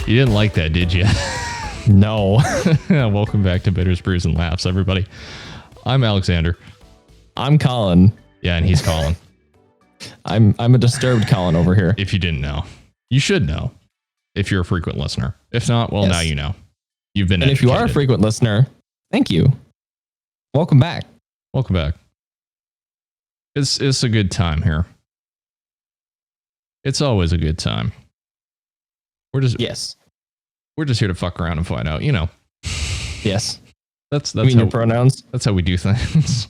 You didn't like that, did you? No. Welcome back to Bitters, Brews, and Laughs, everybody. I'm Alexander. I'm Colin. Yeah, and he's Colin. I'm a disturbed Colin over here. If you didn't know, you should know. If you're a frequent listener. If not, well, now you know. You've been And educated. if you are a frequent listener, thank you. Welcome back. Welcome back. It's a good time here. It's always a good time. We're just here to fuck around and find out, you know. Yes. That's you mean your pronouns? That's how we do things.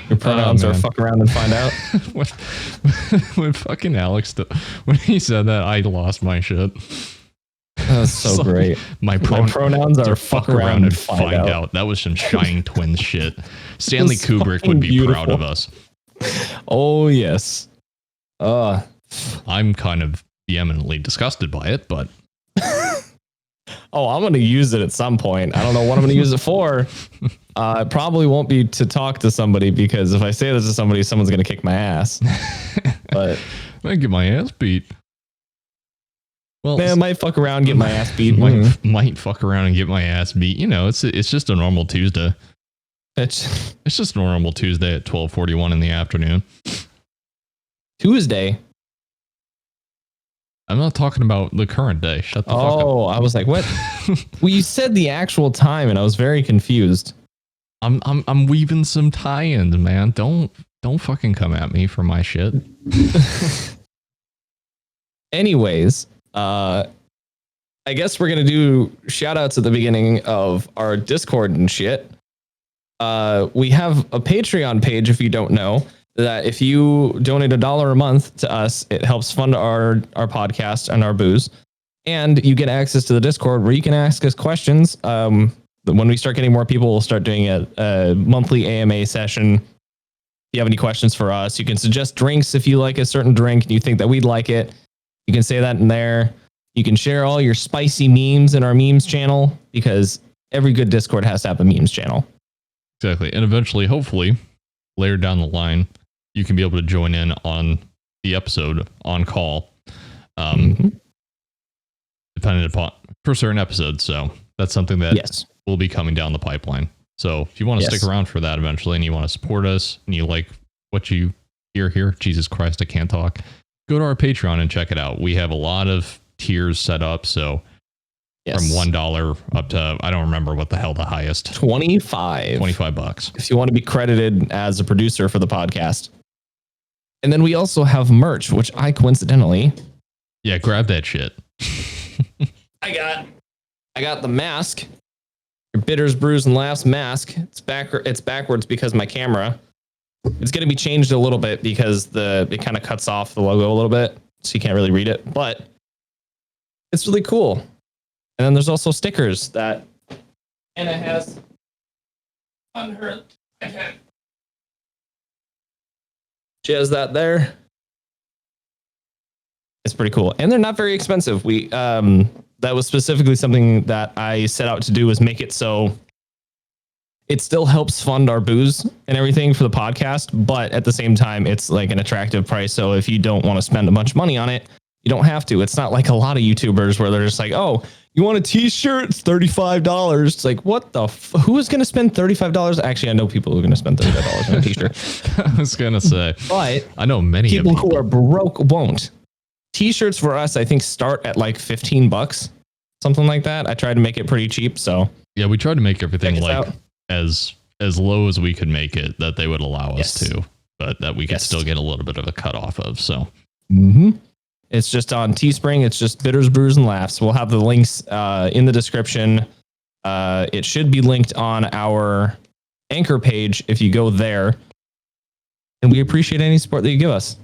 Your pronouns are fuck around and find out. when fucking Alex, when he said that, I lost my shit. That's so great. My pronouns are fuck around and find out. That was some Shining Twins shit. Stanley Kubrick would be proud of us. Oh, yes. I'm kind of vehemently disgusted by it, but... Oh, I'm going to use it at some point. I don't know what I'm going to use it for. It probably won't be to talk to somebody, because if I say this to somebody, someone's going to kick my ass. But I get my ass beat. Well, man, I might fuck around and get my ass beat. Might fuck around and get my ass beat. You know, it's just a normal Tuesday. It's just a normal Tuesday at 12:41 in the afternoon. Tuesday. I'm not talking about the current day. Shut the fuck up. Oh, I was like, what? Well, you said the actual time, and I was very confused. I'm weaving some tie-ins, man. Don't fucking come at me for my shit. Anyways, I guess we're gonna do shout outs at the beginning of our Discord and shit. We have a Patreon page, if you don't know, that if you donate $1 a month to us, it helps fund our podcast and our booze. And you get access to the Discord where you can ask us questions. When we start getting more people, we'll start doing a monthly AMA session. If you have any questions for us, you can suggest drinks if you like a certain drink and you think that we'd like it. You can say that in there. You can share all your spicy memes in our memes channel, because every good Discord has to have a memes channel. Exactly. And eventually, hopefully, later down the line, you can be able to join in on the episode on call, depending upon for certain episodes. So that's something that will be coming down the pipeline. So if you want to stick around for that eventually, and you want to support us, and you like what you hear here, Jesus Christ, I can't talk. Go to our Patreon and check it out. We have a lot of tiers set up. So from $1 up to, I don't remember what the hell the highest. $25. If you want to be credited as a producer for the podcast. And then we also have merch, which I coincidentally... Yeah, grab that shit. I got the mask. Your Bitters, Brews, and Laughs mask. It's backwards because my camera. It's going to be changed a little bit because it kind of cuts off the logo a little bit, so you can't really read it. But it's really cool. And then there's also stickers that Anna has on her. She has that there. It's pretty cool. And they're not very expensive. That was specifically something that I set out to do, was make it so it still helps fund our booze and everything for the podcast, but at the same time, it's like an attractive price. So if you don't want to spend a bunch of money on it, you don't have to. It's not like a lot of YouTubers where they're just like, oh, you want a t-shirt? It's $35. It's like, what the who is going to spend $35? Actually, I know people who are going to spend $35 on a t-shirt. I was going to say, but I know many people who are broke won't. T-shirts for us, I think, start at like $15, something like that. I tried to make it pretty cheap. So yeah, we tried to make everything like as low as we could make it that they would allow us to, but that we could still get a little bit of a cut off of. So it's just on Teespring. It's just Bitters, Brews, and Laughs. We'll have the links in the description. It should be linked on our Anchor page if you go there. And we appreciate any support that you give us.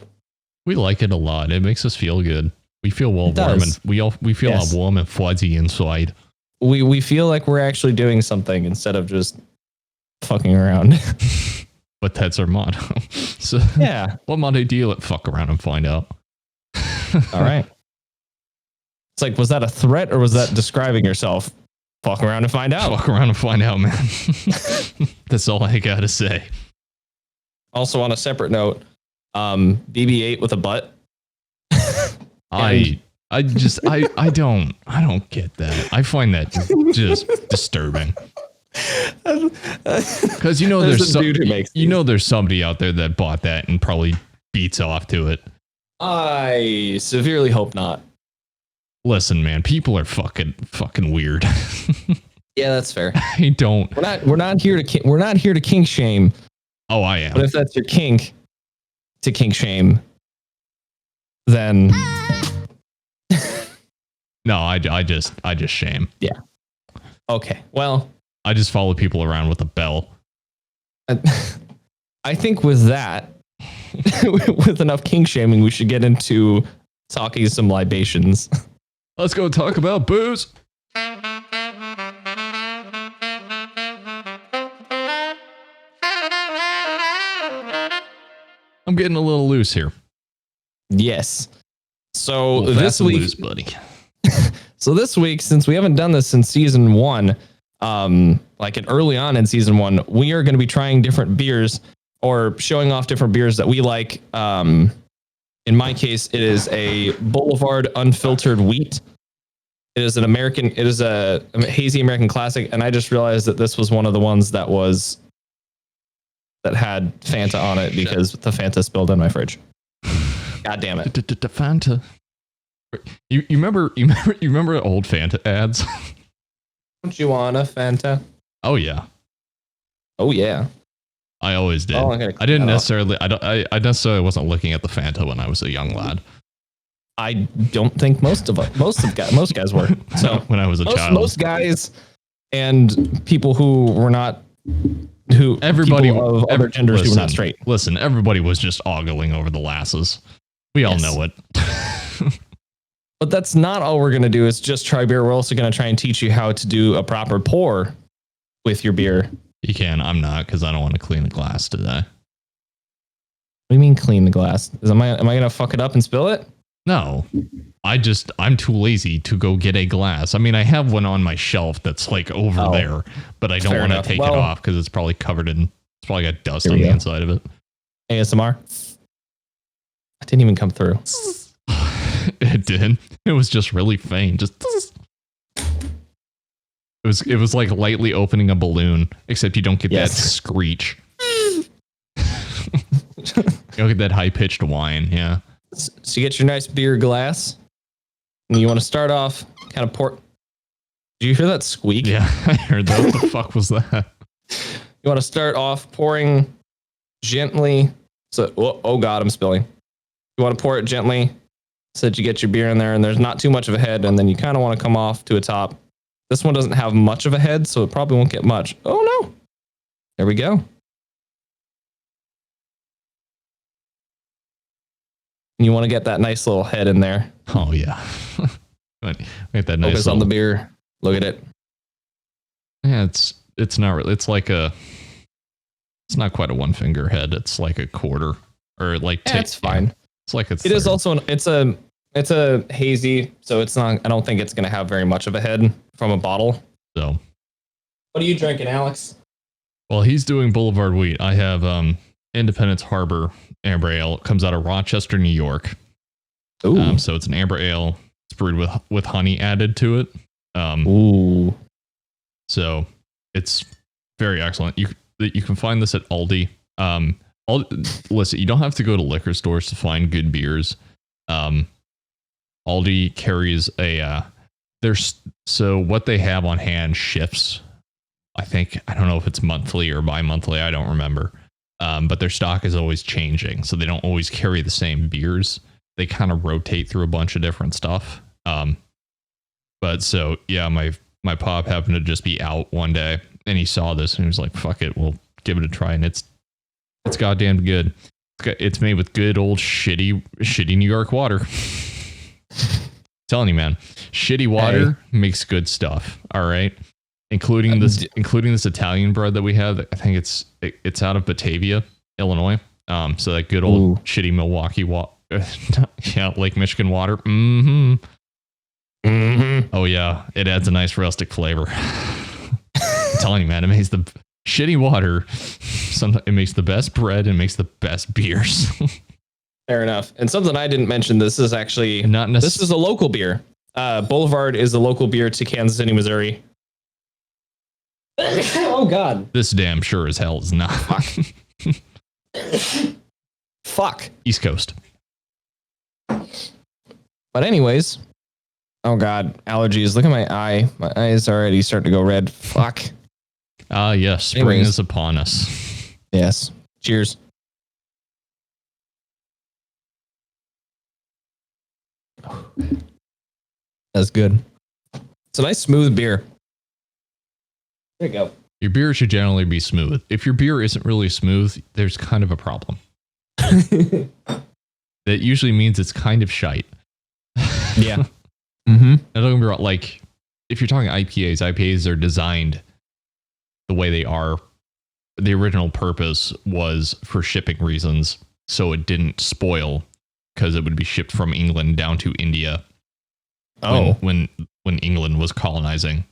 We like it a lot. It makes us feel good. We feel warm, and we feel warm and fuzzy inside. We feel like we're actually doing something instead of just fucking around. But that's our motto. So yeah, what motto do you let fuck around and find out? All right. It's like, was that a threat or was that describing yourself? Fuck around and find out. Fuck around and find out, man. That's all I gotta say. Also, on a separate note, BB-8 with a butt. I I don't get that. I find that just disturbing. Because there's somebody out there that bought that and probably beats off to it. I severely hope not. Listen, man, people are fucking weird. Yeah, that's fair. I don't. We're not here to kink shame. Oh, I am. But if that's your kink, to kink shame, then no, I just shame. Yeah. Okay. Well, I just follow people around with a bell. I think with that, with enough kink shaming, we should get into talking some libations. Let's go talk about booze. I'm getting a little loose here. Yes. So this week, loose, buddy. So this week, since we haven't done this since season 1, early on in season 1, we are going to be trying different beers or showing off different beers that we like. In my case, it is a Boulevard Unfiltered Wheat. It is a hazy American classic, and I just realized that this was one of the ones that had Fanta on it because the Fanta spilled in my fridge. God damn it. The Fanta. You remember old Fanta ads? Don't you want a Fanta? Oh yeah. Oh yeah. I always did. I didn't necessarily. I necessarily wasn't looking at the Fanta when I was a young lad. I don't think most guys were. So when I was a child, most guys and people who were not other genders who were not straight. Listen, everybody was just ogling over the lasses. We all know it. But that's not all we're going to do is just try beer. We're also going to try and teach you how to do a proper pour with your beer. You can. I'm not, because I don't want to clean the glass today. What do you mean clean the glass? Am I going to fuck it up and spill it? No. I'm too lazy to go get a glass. I mean, I have one on my shelf that's like over there, but I don't want to take it off because it's probably it's probably got dust on the inside of it. ASMR. It didn't even come through. It did. It was just really faint. It was like lightly opening a balloon, except you don't get that screech. You don't get that high pitched whine. Yeah. So you get your nice beer glass, and you want to start off kind of pour. Did you hear that squeak? Yeah, I heard that. What the fuck was that? You want to start off pouring gently. So, oh God, I'm spilling. You want to pour it gently so that you get your beer in there, and there's not too much of a head, and then you kind of want to come off to a top. This one doesn't have much of a head, so it probably won't get much. Oh no! There we go. You want to get that nice little head in there. Oh yeah. Make that nice. Focus on the beer. Look at it. Yeah, it's not really. It's not quite a one finger head. It's like a quarter or like. It's fine. It's like it is also it's a hazy, so it's not. I don't think it's going to have very much of a head from a bottle. So, what are you drinking, Alex? Well, he's doing Boulevard Wheat. I have Independence Harbor Amber Ale. It comes out of Rochester, New York. Ooh. So it's an amber ale. It's brewed with honey added to it. Ooh. So it's very excellent. You can find this at Aldi. Listen, you don't have to go to liquor stores to find good beers. Aldi carries so what they have on hand shifts. I don't know if it's monthly or bi-monthly. I don't remember. But their stock is always changing, so they don't always carry the same beers. They kind of rotate through a bunch of different stuff. But so yeah, my pop happened to just be out one day, and he saw this, and he was like, "Fuck it, we'll give it a try." And it's goddamn good. It's made with good old shitty New York water. Telling you, man, shitty water makes good stuff. All right. Including this Italian bread that we have. I think it's out of Batavia, Illinois. So that good old shitty Milwaukee Lake Michigan water. Mm-hmm. Mm-hmm. Oh yeah, it adds a nice rustic flavor. I'm telling you, man, it makes the shitty water. Sometimes it makes the best bread and makes the best beers. Fair enough. And something I didn't mention, this is actually this is a local beer. Boulevard is a local beer to Kansas City, Missouri. Oh God. This damn sure as hell is not. Fuck. East Coast. But anyways, oh God, allergies. Look at my eye. My eye is already starting to go red. Fuck. Yes, spring is upon us. Yes. Cheers. That's good. It's a nice smooth beer. There you go. Your beer should generally be smooth. If your beer isn't really smooth, there's kind of a problem. That usually means it's kind of shite. Yeah. Mm-hmm. Now, don't get me wrong, like, if you're talking IPAs are designed the way they are. The original purpose was for shipping reasons, so it didn't spoil because it would be shipped from England down to India. Oh, when England was colonizing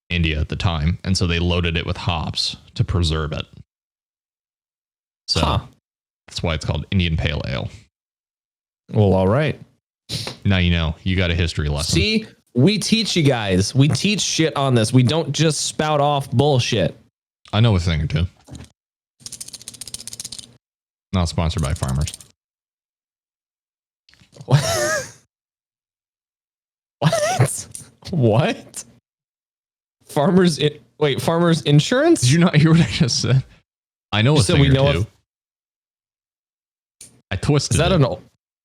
India at the time, and so they loaded it with hops to preserve it. So that's why it's called Indian Pale Ale. Well, all right. Now you know. You got a history lesson. See, we teach you guys. We teach shit on this. We don't just spout off bullshit. I know a thing or two. Not sponsored by farmers. What? What? Farmers insurance? Did you not hear what I just said? I know a thing or two. I twisted it.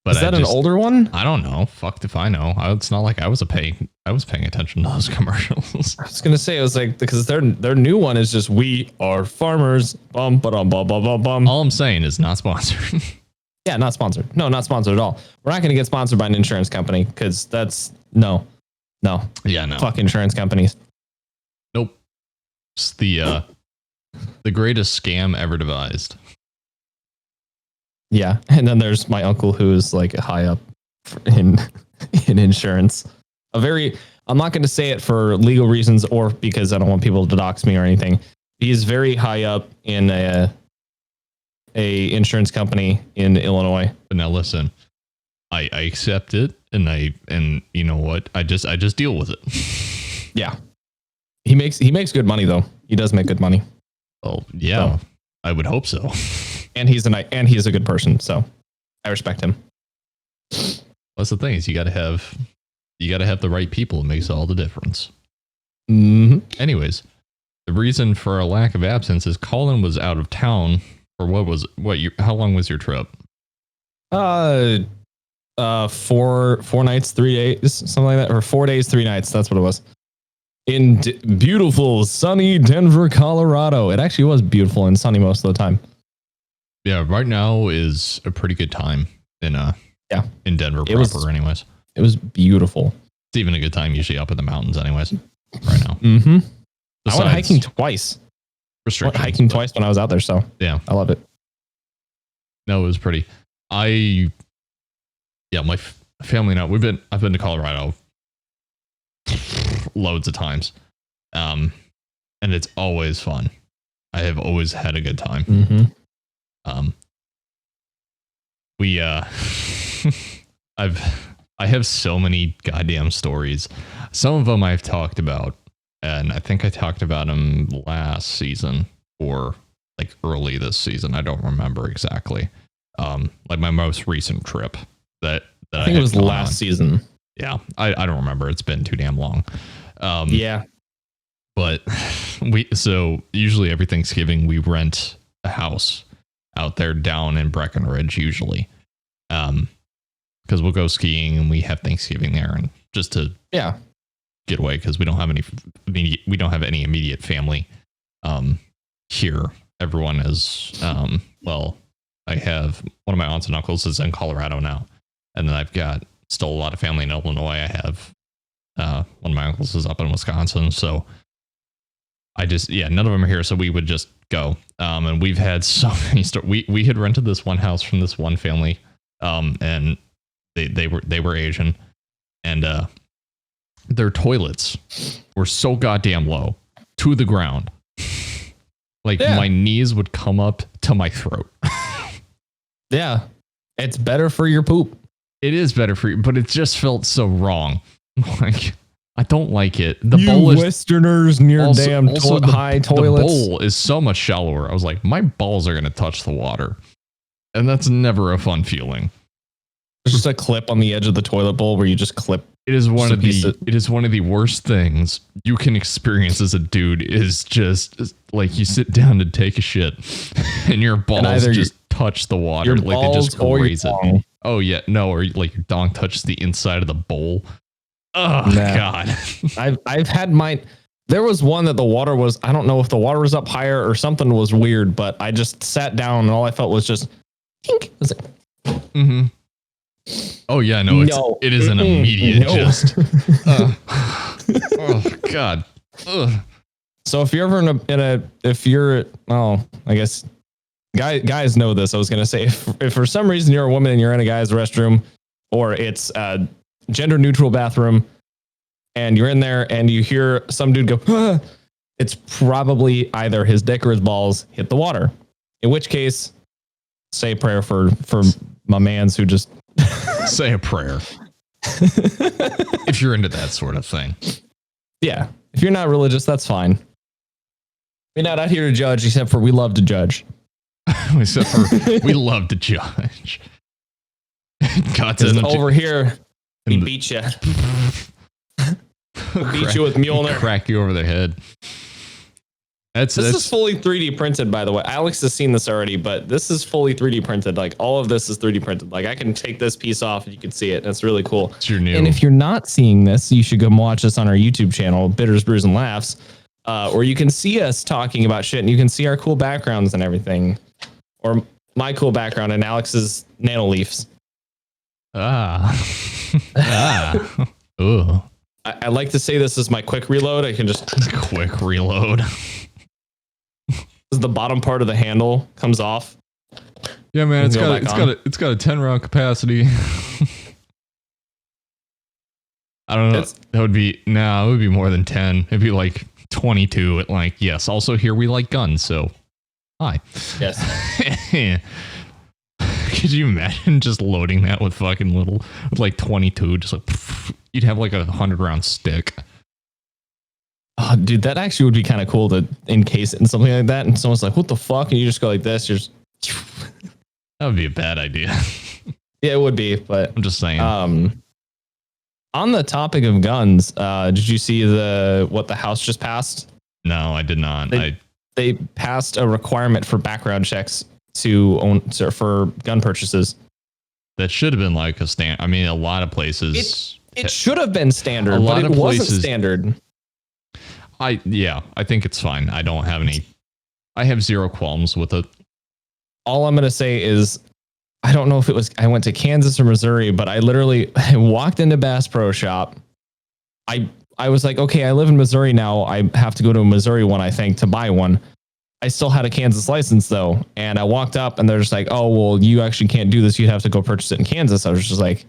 Is that an older one? I don't know. Fucked if I know. It's not like I was paying attention to those commercials. I was gonna say, it was like, because their new one is just, we are farmers. Bum, ba-dum, bum, bum, bum, bum. All I'm saying is not sponsored. Yeah, not sponsored. No, not sponsored at all. We're not gonna get sponsored by an insurance company because that's no. Yeah, no. Fuck insurance companies. Nope. It's the greatest scam ever devised. Yeah, and then there's my uncle who is like high up in insurance. I'm not going to say it for legal reasons or because I don't want people to dox me or anything. He's very high up in a insurance company in Illinois. But now listen, I accept it, and you know what? I just deal with it. Yeah, he makes good money though. He does make good money. Oh yeah, so. I would hope so. And he's a good person, so I respect him. That's the thing, is you got to have the right people. It makes all the difference. Mm-hmm. Anyways, the reason for a lack of absence is Colin was out of town for how long was your trip? 4 nights, 3 days, something like that, or 4 days, 3 nights. That's what it was. In beautiful, sunny Denver, Colorado. It actually was beautiful and sunny most of the time. Yeah, right now is a pretty good time in Denver proper, anyways. It was beautiful. It's even a good time usually up in the mountains, anyways. Right now. Mm-hmm. I went hiking twice. Restrictions. I went hiking twice when I was out there, so yeah, I love it. No, it was pretty. My family and I've been to Colorado loads of times, and it's always fun. I have always had a good time. Mm-hmm. I have so many goddamn stories. Some of them I've talked about, and I think I talked about them last season or like early this season. I don't remember exactly. Like my most recent trip that I think it was last season. Yeah, I don't remember. It's been too damn long. Yeah, but so usually every Thanksgiving we rent a house out there down in Breckenridge usually, because we'll go skiing and we have Thanksgiving there, and just to get away, because we don't have any immediate family here. Everyone is I have one of my aunts and uncles is in Colorado now, and then I've got still a lot of family in Illinois. I have one of my uncles is up in Wisconsin, so none of them are here, so we would just go. And we've had so many stories. We had rented this one house from this one family, and they were Asian, and their toilets were so goddamn low to the ground. Like my knees would come up to my throat. Yeah. It's better for your poop. It is better for you, but it just felt so wrong. Like, I don't like it. The bowl is Westerners near high toilets. The bowl is so much shallower. I was like, my balls are going to touch the water. And that's never a fun feeling. There's just a clip on the edge of the toilet bowl where you just clip. It is one of the worst things you can experience as a dude is just like you sit down to take a shit and your balls just touch the water. Like they just graze it. Oh yeah. No, or like your dong touches the inside of the bowl. Oh God. I've had mine. There was one that the water was, I don't know if the water was up higher or something was weird, but I just sat down and all I felt was just tink. It was like, oh yeah, it is an immediate just. Oh God. Ugh. So if you're ever I guess guys know this. I was gonna say if for some reason you're a woman and you're in a guy's restroom, or it's a gender neutral bathroom, and you're in there and you hear some dude go, ah, it's probably either his dick or his balls hit the water. In which case, say a prayer for my mans who just say a prayer. If you're into that sort of thing. Yeah. If you're not religious, that's fine. We're not out here to judge, except for we love to judge. Except for we love to judge. God says over here, he beat you. Beat you with Mjolnir. Crack you over the head. This is fully 3D printed, by the way. Alex has seen this already, but this is fully 3D printed. Like all of this is 3D printed. Like I can take this piece off and you can see it. That's really cool. It's your new. And if you're not seeing this, you should go watch us on our YouTube channel, Bitters, Brews, and Laughs, or you can see us talking about shit and you can see our cool backgrounds and everything, or my cool background and Alex's nanoleafs. Ooh. I like to say this is my quick reload. I can just quick reload. The bottom part of the handle comes off. Yeah, man, it's got a 10 round capacity. I don't know. It would be more than 10. It'd be like 22 at like, yes. Also here we like guns, so hi. Yes. Could you imagine just loading that with like 22, just like you'd have like a 100-round stick. Oh, dude, that actually would be kind of cool to encase it in something like that. And someone's like, what the fuck? And you just go like this. That would be a bad idea. Yeah, it would be, but I'm just saying. On the topic of guns, did you see what the House just passed? No, I did not. They passed a requirement for background checks for gun purchases. That should have been like a standard. I mean, a lot of places. It should have been standard, but it wasn't standard. I think it's fine. I have zero qualms with it. All I'm going to say is, I don't know if I went to Kansas or Missouri, but I walked into Bass Pro Shop. I was like, okay, I live in Missouri now. I have to go to a Missouri one, I think, to buy one. I still had a Kansas license though. And I walked up and they're just like, oh, well, you actually can't do this. You'd have to go purchase it in Kansas. I was just like,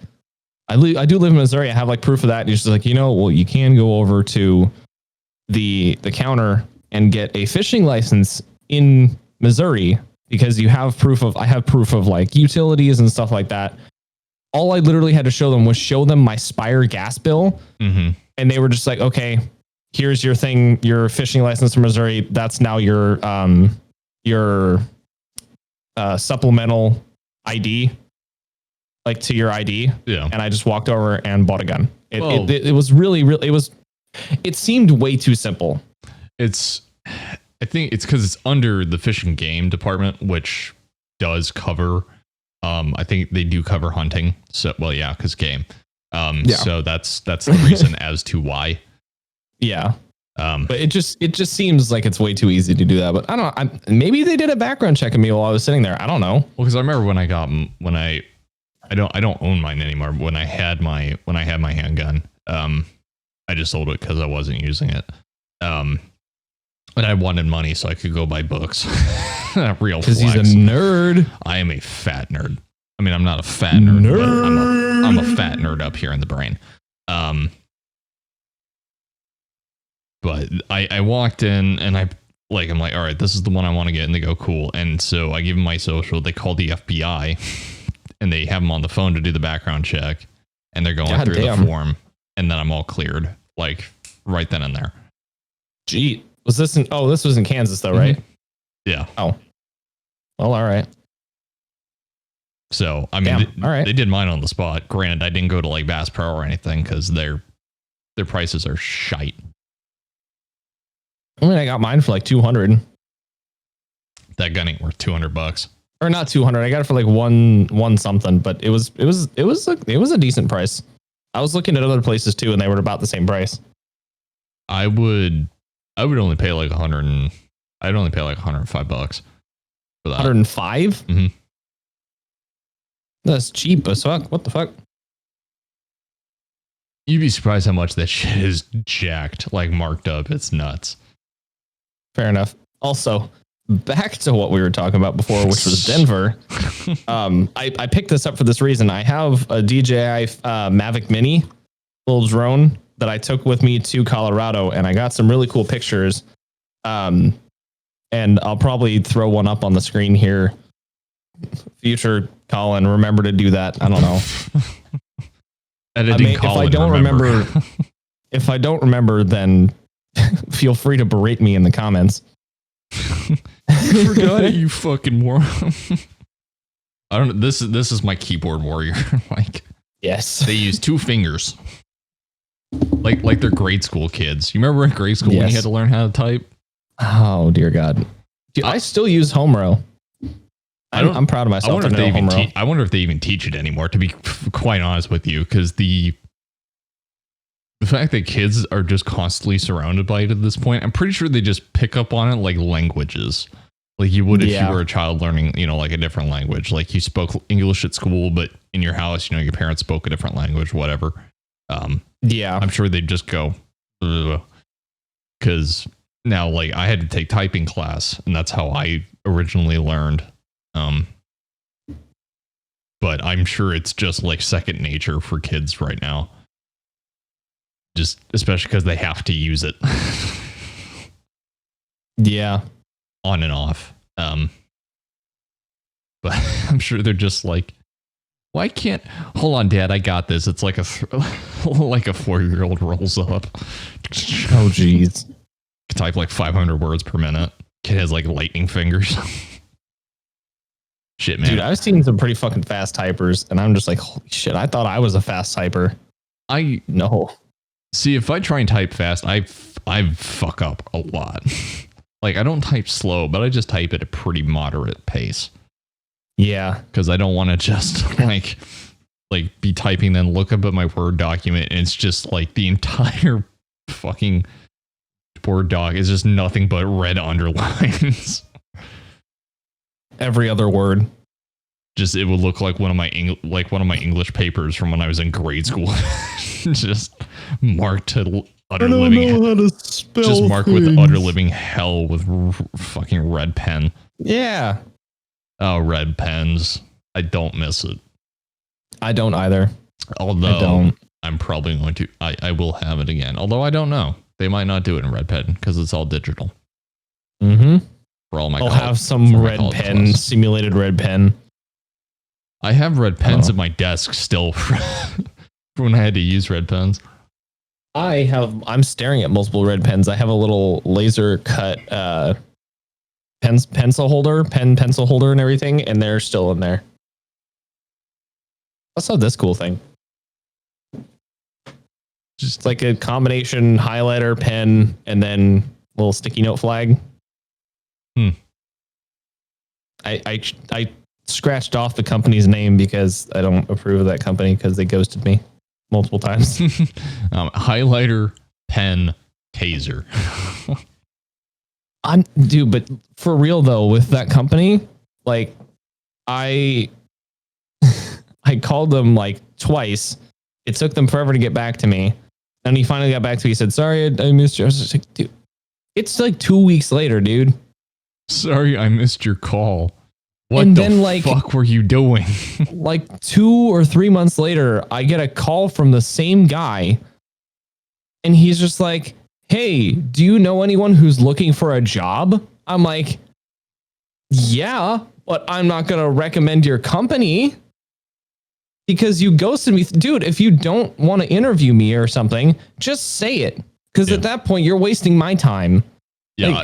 I do live in Missouri. I have like proof of that. And he's just like, well, you can go over to the counter and get a fishing license in Missouri because I have proof of like utilities and stuff like that. All I literally had to show them my Spire gas bill. Mm-hmm. And they were just like, okay, here's your thing, your fishing license from Missouri. That's now your supplemental ID, like to your ID. Yeah. And I just walked over and bought a gun. It was really, it seemed way too simple. I think it's because it's under the Fish and Game department, which does cover, I think they do cover hunting. So, well, yeah, because game. So that's the reason as to why. Yeah. But it just seems like it's way too easy to do that. But I don't know. Maybe they did a background check of me while I was sitting there. I don't know. Well, because I remember I don't own mine anymore. When I had my handgun, I just sold it because I wasn't using it. And I wanted money so I could go buy books. Real flex. Because he's a nerd. I am a fat nerd. I mean, I'm not a fat nerd. But I'm a fat nerd up here in the brain. But I walked in and I'm like, all right, this is the one I want to get. And they go, cool. And so I give them my social. They call the FBI and they have them on the phone to do the background check, and they're going through the form, and then I'm all cleared, like right then and there. Gee, was this this was in Kansas though, right? Yeah. Oh, well, all right. So, I mean, they did mine on the spot. Granted, I didn't go to like Bass Pro or anything because their prices are shite. I mean, I got mine for like 200. That gun ain't worth $200. Or not 200. I got it for like one something, but it was a decent price. I was looking at other places too, and they were about the same price. I would only pay like I'd only pay like $105 for that. 105? Mm-hmm. That's cheap as fuck. What the fuck? You'd be surprised how much that shit is jacked, like marked up. It's nuts. Fair enough. Also, back to what we were talking about before, which was Denver. I picked this up for this reason. I have a DJI Mavic Mini, little drone that I took with me to Colorado, and I got some really cool pictures. And I'll probably throw one up on the screen here. Future Colin, remember to do that. I don't know. Editing Colin, if I don't remember, then feel free to berate me in the comments. You forgot it, you fucking moron. I don't know. This is my keyboard warrior. Like, yes, they use 2 fingers. Like they're grade school kids. You remember in grade school when you had to learn how to type? Oh dear God. Dude, I still use home row. I'm proud of myself. I wonder if they even teach it anymore, to be quite honest with you, because the fact that kids are just constantly surrounded by it at this point, I'm pretty sure they just pick up on it like languages, like you would if you were a child learning, like a different language. Like you spoke English at school, but in your house, your parents spoke a different language, whatever. I'm sure they'd just go, because now, like, I had to take typing class, and that's how I originally learned. But I'm sure it's just like second nature for kids right now. Just especially because they have to use it. Yeah. On and off. But I'm sure they're just like, why can't, hold on, Dad, I got this. It's like like a 4-year-old rolls up. Oh, geez. Type like 500 words per minute. Kid has like lightning fingers. Shit, man. Dude, I've seen some pretty fucking fast typers, and I'm just like, holy shit, I thought I was a fast typer. No. See, if I try and type fast, I fuck up a lot. Like, I don't type slow, but I just type at a pretty moderate pace. Yeah. Because I don't want to just, like be typing, then look up at my Word document, and it's just, like, the entire fucking Word doc is just nothing but red underlines. Every other word. Just, it would look like one of my English papers from when I was in grade school. Just marked to utter living. Just marked with utter living hell with fucking red pen. Yeah. Oh, red pens. I don't miss it. I don't either. Although I'm probably going to. I will have it again. Although I don't know. They might not do it in red pen because it's all digital. Mm-hmm. For all my I'll have some red pen, class. Simulated red pen. I have red pens at my desk still from when I had to use red pens. I'm staring at multiple red pens. I have a little laser cut pencil holder and everything, and they're still in there. Also this cool thing. Just like a combination highlighter, pen, and then little sticky note flag. I scratched off the company's name because I don't approve of that company because they ghosted me multiple times. Highlighter, pen, taser. Dude, but for real though, with that company, like I called them like twice. It took them forever to get back to me. And he finally got back to me. He said, sorry, I missed you. I was just like, dude, it's like 2 weeks later, dude. Sorry, I missed your call. What the fuck were you doing? Like 2 or 3 months later, I get a call from the same guy. And he's just like, hey, do you know anyone who's looking for a job? I'm like, yeah, but I'm not going to recommend your company. because you ghosted me. Dude, if you don't want to interview me or something, just say it. Because at that point, you're wasting my time. Yeah,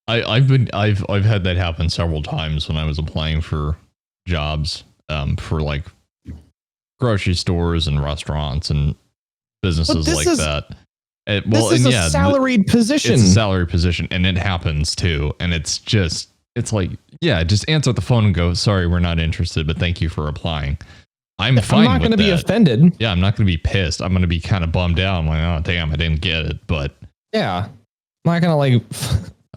like, I've had that happen several times when I was applying for jobs, for like grocery stores and restaurants and businesses like that. This is a salaried position. It's a salary position, and it happens too. And it's like, yeah, just answer the phone and go, sorry, we're not interested, but thank you for applying. I'm fine. I'm not going to be offended. Yeah, I'm not going to be pissed. I'm going to be kind of bummed out. I'm like, oh damn, I didn't get it. But yeah, I'm not going to like.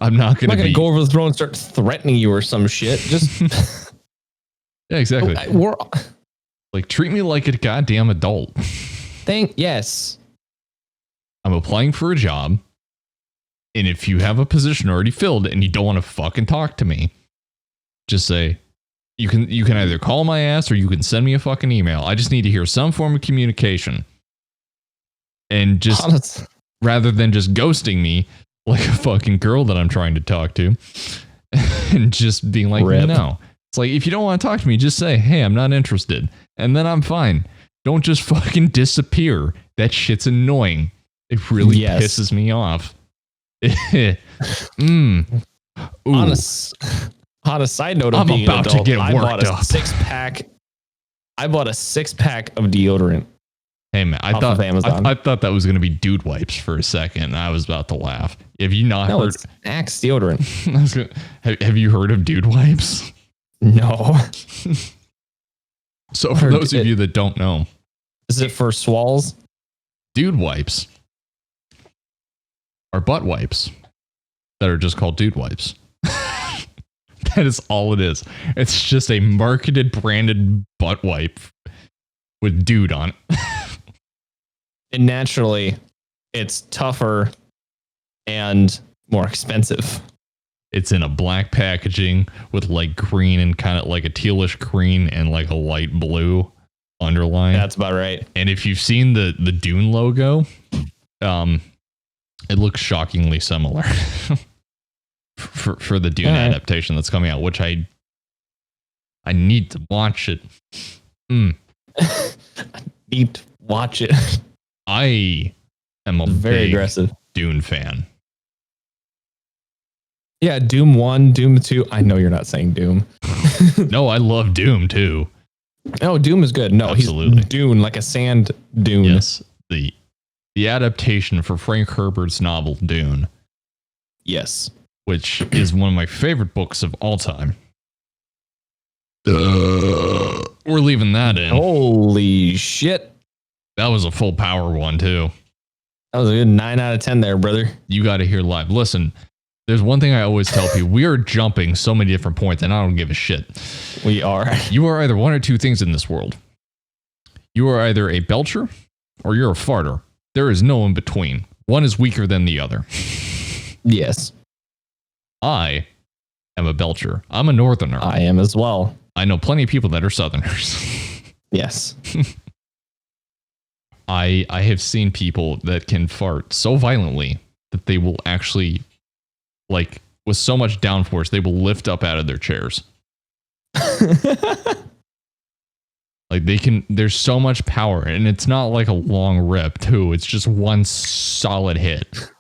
I'm not going to go over the throne and start threatening you or some shit. Just yeah, exactly. We're like, treat me like a goddamn adult. Yes. I'm applying for a job, and if you have a position already filled and you don't want to fucking talk to me, just say, you can either call my ass or you can send me a fucking email. I just need to hear some form of communication. And just rather than just ghosting me like a fucking girl that I'm trying to talk to and just being like, no. It's like, if you don't want to talk to me, just say, hey, I'm not interested. And then I'm fine. Don't just fucking disappear. That shit's annoying. It really pisses me off. On a side note of being about an adult, to get worked up. I bought a 6-pack of deodorant. Hey man, I thought that was going to be dude wipes for a second. And I was about to laugh. Have you not heard? It's Axe deodorant. Have you heard of dude wipes? No. So for those of you that don't know, is it for swalls? Dude wipes are butt wipes that are just called dude wipes. That is all it is. It's just a marketed, branded butt wipe with dude on it. And naturally, it's tougher and more expensive. It's in a black packaging with like green and kind of like a tealish green and like a light blue underline. That's about right. And if you've seen the Dune logo, it looks shockingly similar for the Dune adaptation that's coming out, which I need to watch it. I need to watch it. I am a very aggressive Dune fan. Yeah, Doom 1, Doom 2. I know you're not saying Doom. No, I love Doom too. Oh, Doom is good. No, absolutely. He's Dune, like a sand dune. Yes, the adaptation for Frank Herbert's novel Dune. Yes. Which is one of my favorite books of all time. We're leaving that in. Holy shit. That was a full power one too. That was a good 9 out of 10 there, brother. You got to hear live. Listen, there's one thing I always tell people. We are jumping so many different points and I don't give a shit. We are. You are either one or two things in this world. You are either a belcher or you're a farter. There is no in between. One is weaker than the other. Yes. I am a belcher. I'm a northerner. I am as well. I know plenty of people that are southerners. Yes. I have seen people that can fart so violently that they will actually, like, with so much downforce, they will lift up out of their chairs. Like there's so much power, and it's not like a long rip too. It's just one solid hit.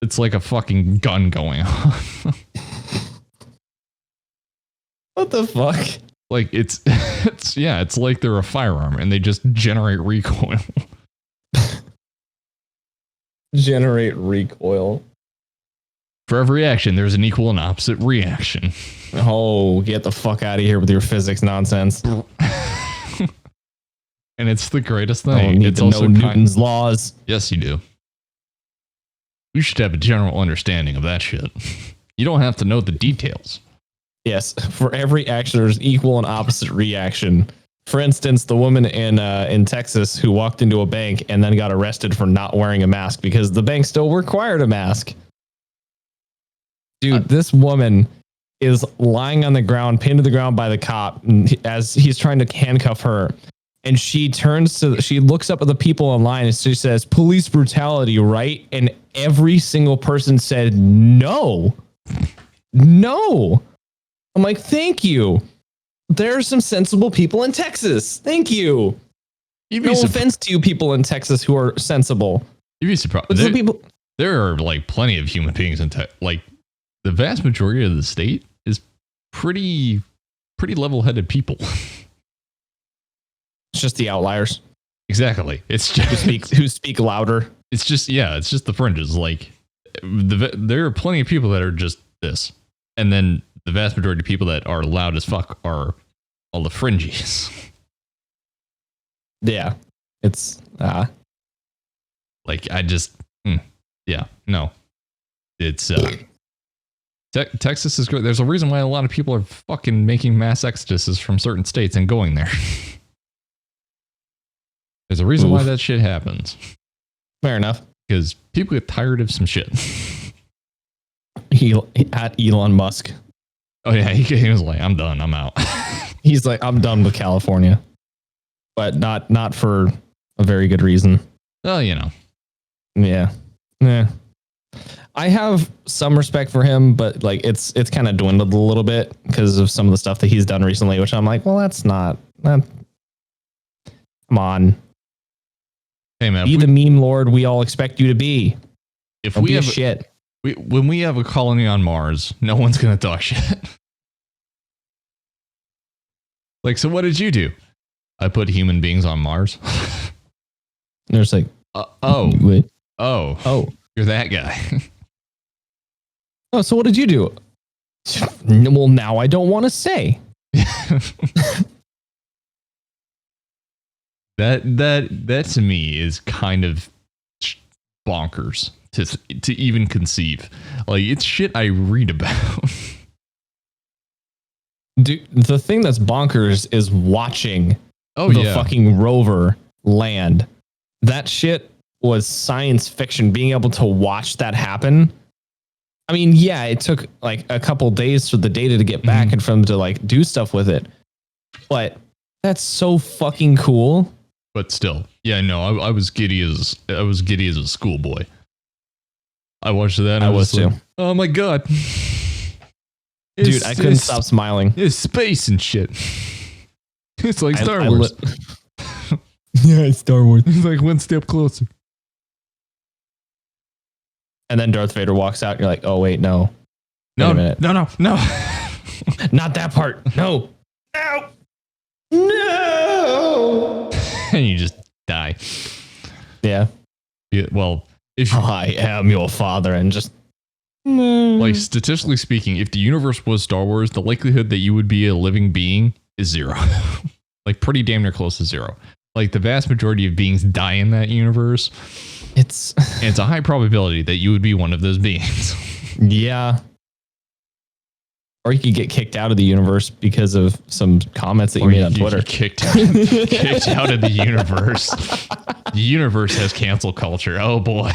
It's like a fucking gun going off. What the fuck? Like it's like they're a firearm and they just generate recoil. Generate recoil. For every action, there's an equal and opposite reaction. Oh, get the fuck out of here with your physics nonsense. And it's the greatest thing. It's also Newton's laws. Yes, you do. You should have a general understanding of that shit. You don't have to know the details. Yes, for every action, there's equal and opposite reaction. For instance, the woman in Texas who walked into a bank and then got arrested for not wearing a mask because the bank still required a mask. Dude, this woman is lying on the ground, pinned to the ground by the cop as he's trying to handcuff her. And she looks up at the people online and she says, police brutality, right? And every single person said, no. I'm like, thank you. there are some sensible people in Texas. Thank you. No offense to you people in Texas who are sensible. You'd be surprised. There are like plenty of human beings in like the vast majority of the state is pretty level-headed people. It's just the outliers. Exactly. It's just who speak louder. It's just the fringes. Like there are plenty of people that are just this, and then the vast majority of people that are loud as fuck are all the fringies. Yeah, it's like I just no, it's Texas is great. There's a reason why a lot of people are fucking making mass exoduses from certain states and going there. There's a reason why that shit happens. Fair enough. Because people get tired of some shit. At Elon Musk. Oh yeah, he was like, I'm done, I'm out. He's like, I'm done with California. But not for a very good reason. Well, you know. Yeah. I have some respect for him, but like it's kind of dwindled a little bit because of some of the stuff that he's done recently, which I'm like, well, that's not. Come on. Hey man, be the meme lord we all expect you to be. If we have shit, when we have a colony on Mars, no one's gonna talk shit. Like, so what did you do? I put human beings on Mars. There's like, you're that guy. Oh, so what did you do? Well, now I don't want to say. That to me is kind of bonkers to even conceive. Like, it's shit I read about. Dude, the thing that's bonkers is watching the fucking rover land. That shit was science fiction. Being able to watch that happen. I mean, yeah, it took like a couple days for the data to get back and for them to like do stuff with it. But that's so fucking cool. But still, yeah, no, I was giddy as a schoolboy. I watched that. And I was too. Like, oh my god, dude, I couldn't stop smiling. It's space and shit. It's like Star Wars. Yeah, it's Star Wars. It's like one step closer. And then Darth Vader walks out. And you're like, oh wait, no. No, wait a minute. No. Not that part. No. No. And you just die. Yeah. Well, if I am your father, and just like statistically speaking, if the universe was Star Wars, the likelihood that you would be a living being is 0. Like pretty damn near close to 0. Like the vast majority of beings die in that universe. It's a high probability that you would be one of those beings. Yeah. Or you could get kicked out of the universe because of some comments that you made on Twitter. Kicked out of the universe. The universe has cancel culture. Oh boy.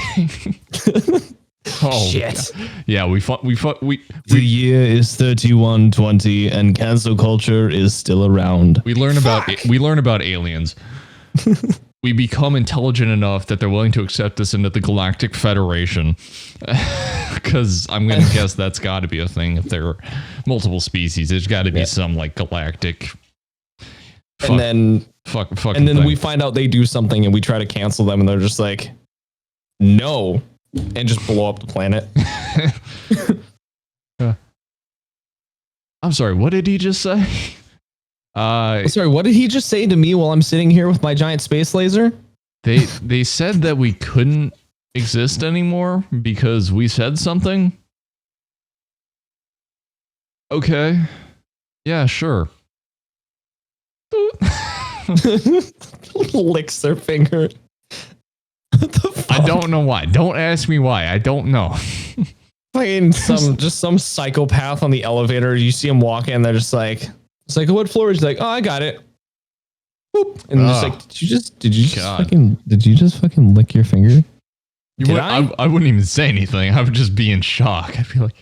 Oh shit. God. Yeah, we the year is 3120 and cancel culture is still around. We learn about aliens. We become intelligent enough that they're willing to accept us into the Galactic Federation. Because I'm going to guess that's got to be a thing. If there are multiple species, there's got to be some like galactic. And then thing. We find out they do something and we try to cancel them and they're just like, no, and just blow up the planet. I'm sorry, what did he just say? Sorry, what did he just say to me while I'm sitting here with my giant space laser? They said that we couldn't exist anymore because we said something. Okay. Yeah, sure. Licks their finger. What the fuck? I don't know why. Don't ask me why. I don't know. Fucking some psychopath on the elevator. You see him walk in, they're just like, it's like, what floor is he? Like, oh, I got it. Boop. And just like, did you just fucking lick your finger? I wouldn't even say anything. I would just be in shock. I'd be like,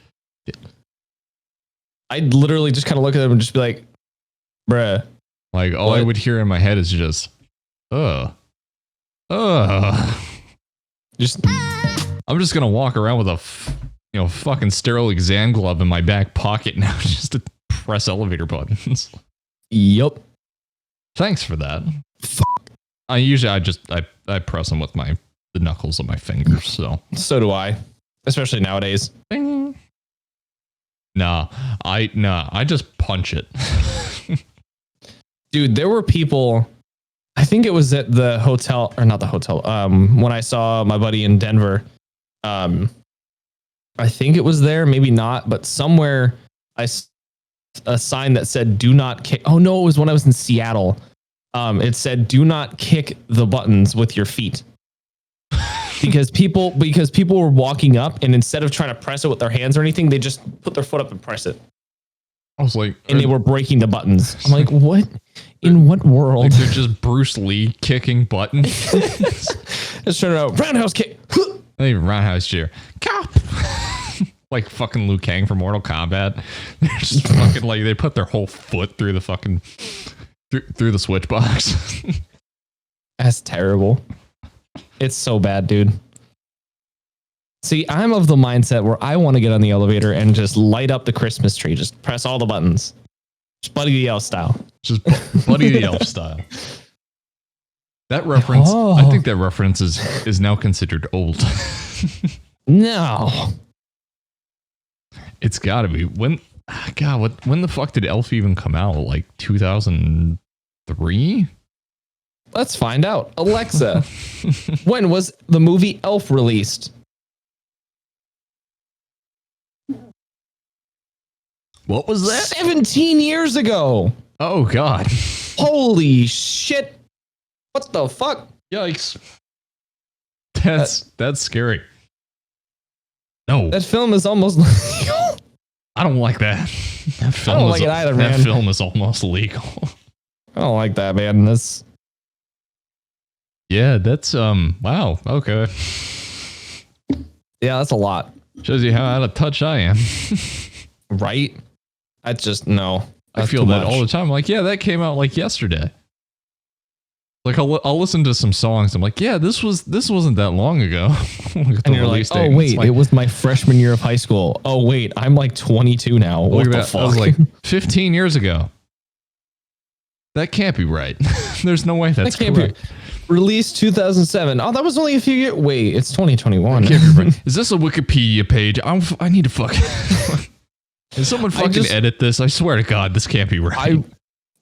I'd literally just kind of look at them and just be like, bruh. Like all I would hear in my head is just, just. I'm just gonna walk around with a fucking sterile exam glove in my back pocket now, just to press elevator buttons. Yup. Thanks for that. I press them with the knuckles of my fingers. So do I, especially nowadays. Bing. I just punch it. Dude, there were people. I think it was at the hotel, or not the hotel. When I saw my buddy in Denver, I think it was there, maybe not, but somewhere a sign that said "Do not kick." Oh no, it was when I was in Seattle. It said "Do not kick the buttons with your feet," because people were walking up, and instead of trying to press it with their hands or anything, they just put their foot up and press it. I was like, and they were breaking the buttons. I'm like, what? In what world? Like they're just Bruce Lee kicking buttons. Just turn it out. Roundhouse kick. Not even roundhouse chair. Cop. Like fucking Liu Kang from Mortal Kombat. They're just fucking like they put their whole foot through the fucking through the switch box. That's terrible. It's so bad, dude. See, I'm of the mindset where I want to get on the elevator and just light up the Christmas tree. Just press all the buttons. Just Buddy the Elf style. Just Buddy the Elf style. That reference, I think that reference is now considered old. No. It's gotta be. When the fuck did Elf even come out? Like 2003? Let's find out. Alexa, when was the movie Elf released? What was that? 17 years ago. Oh, God. Holy shit. What the fuck? Yikes. That's scary. No. That film is almost legal. I don't like that. I don't like it either, man. That film is almost legal. I don't like that, man. Yeah, that's, wow. Okay. Yeah, that's a lot. Shows you how out of touch I am. Right? That's just, no. I feel that all the time. Like, yeah, that came out like yesterday. Like I'll listen to some songs. I'm like, yeah, this wasn't that long ago. And you're like, oh wait, it was my freshman year of high school. Oh wait, I'm like 22 now. What the fuck? I was like 15 years ago. That can't be right. There's no way that can't correct. Be. Released 2007. Oh, that was only a few years. Wait, it's 2021. Is this a Wikipedia page? I need to fuck. Can someone fucking edit this? I swear to God, this can't be right.